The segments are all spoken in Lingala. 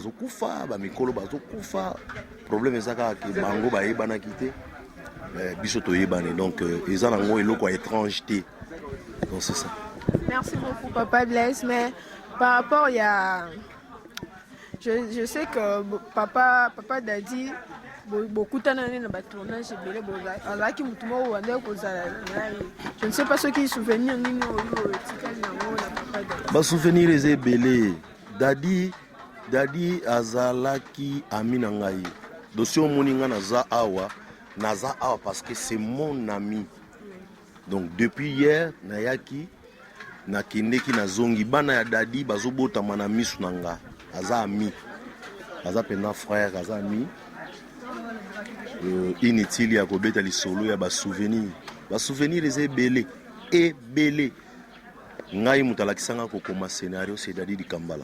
Zokufa ba mikolo bazokufa problème ezaka ke bango ba yebana kité biso to yebane donc ezana ngo eloko étrangeté donc c'est ça. Merci beaucoup Papa Blaise, mais par rapport il y a je sais que papa Dadi beaucoup d'années dans le tournage je ne sais pas ce qui souvenir ni ba souvenir les belé Dadi azalaki amina ngai dossier moninga naza awa parce que c'est mon ami. Donc depuis hier nayaki nakendeki nazongi bana ya Dadi bazobotama na misu nanga aza ami aza pena frère aza ami inutile ya kobeta lisolo ya ba souvenir les ebele ngai mutalakisanga kokoma scénario c'est Dadi di Kambala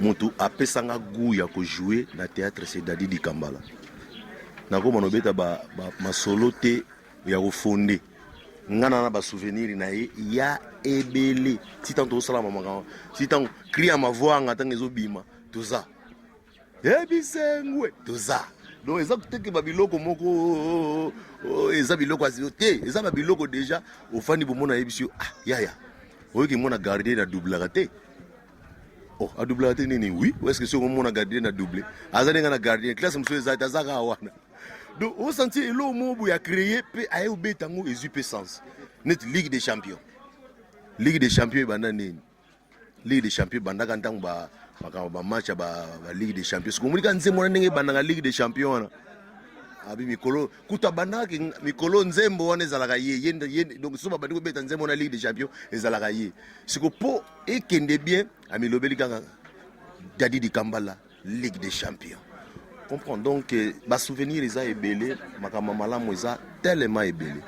mutu apesanga goût ya ko jouer na théâtre c'est Dadi di Kambala nakoma nobeta ba masolo te ya kofondé ngana na ba souvenir na ye ya ebele titan to sala mama titan cria ma voix ngata ngezo bima toza ebisengwe toza donc eza kuteke ba biloko moko eza biloko aziote eza ba biloko déjà ofani bomona yebisio yaya oyoki mona garder na double raté a double raté nini oui ou est-ce que c'est mona garder na double azali ngana garder classe mso ezata zaka wana. Donc, on sentit que l'homme a créé, a eu tango et zupe sens. Net Ligue des Champions. Ligue des Champions, banane. Ligue des Champions, bandakantan ba match ba Ligue des Champions. Comme on dit, on a bananga Ligue des Champions. Abi mikolo, kuta banaka mikolo nzembo wana ezalaka ye. Donc soba bandiko beta nzembo na Ligue des Champions ezalaka ye. Siko po ekende bien, ami lobeli kanga Dadi di Kambala Ligue des Champions. Comprends donc ba souvenir eza ebele makama malamu eza tellement ebele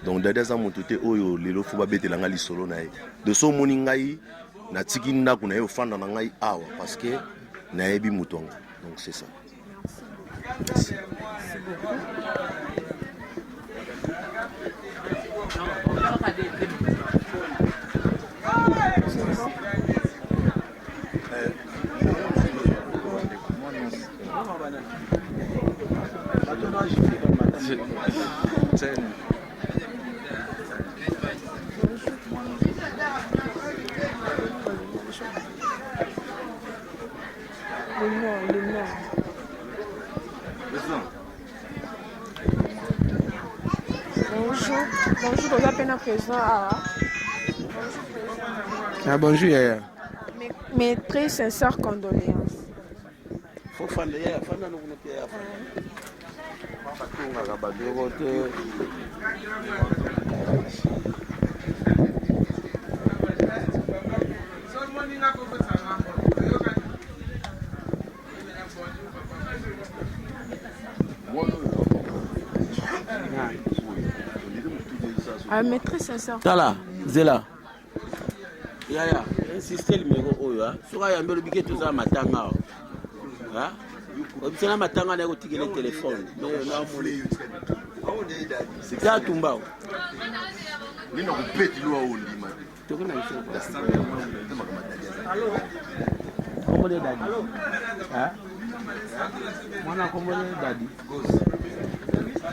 donc dada za motote oyo lelo fo ba betela nga lisolo na ye de so moni ngai na tiki ndako na ye ofanda na ngai awa parce que na yebi mutonga donc c'est ça. Merci. Bonjour, vous êtes à présent. Bonjour, Yaya. Mes très sincères condoléances. Faut faire le Yaya, faire nous mais très sincère. Tala, Zela. Yaya, insistez le numéro oyo. Soka ya mbelo bike toza matanga. Ha? Obisana matanga na ko tikele téléphone. Mais na mole. C'est ça tumbao. Nina kupeti lo ondi man. Tokona iso. Allô. Comment est Dadi? Ha? Mwana comment est Dadi?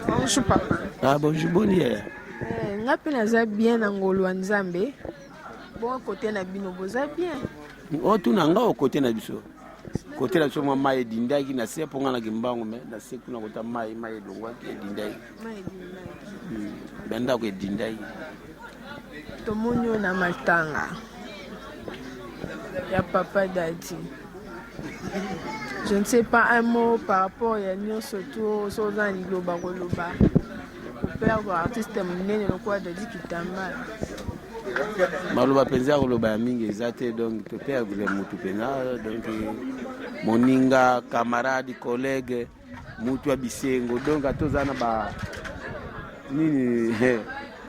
Bonjour papa. Ah bonjour Boni. Nga pe naza bien na ngolo wa Nzambe. Bon côté na bino boza bien. O tuna nga o côté na biso. Côté la biso mama e dindaki na se ponga na kimbango me na se kuna kota mai longwa ke dindaki. Mai dindaki. Benda ko dindaki. Tomonyo na matanga. Ya papa Dadi. Je ne sais pas un mot par rapport à nous surtout sur un globa goloba. Père artiste munene lokwa Dadi Kitambala. Maloba penza goloba mingi ezate donc to père le mutu pena donc moninga camarade collègue mutu abisengo donc atozana ba nini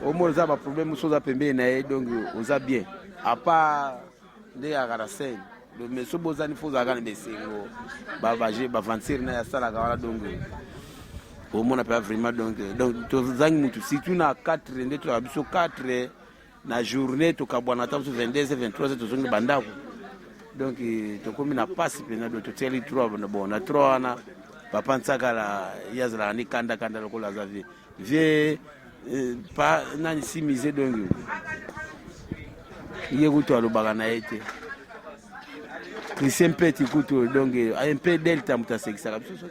au moins ça ba problème soza pembe na donc oza bien à part de agarasel le monsieur bozani foza kana besengo ba vager ba vantir na ya sala kawala donc au moins on pas vraiment donc tozangi mutu si tu na 4 ndé to abiso 4 na journée to kabwana tabu 22 23 tozongi bandako donc tokomi na pasi pena do toteli 3 bon na 3 na papa ntsakala yazala ni kanda lokola za vie pa nani simize donc ye kutu alobaka na ete Christian Petit kutu donc un peu delta mutasekisaka biso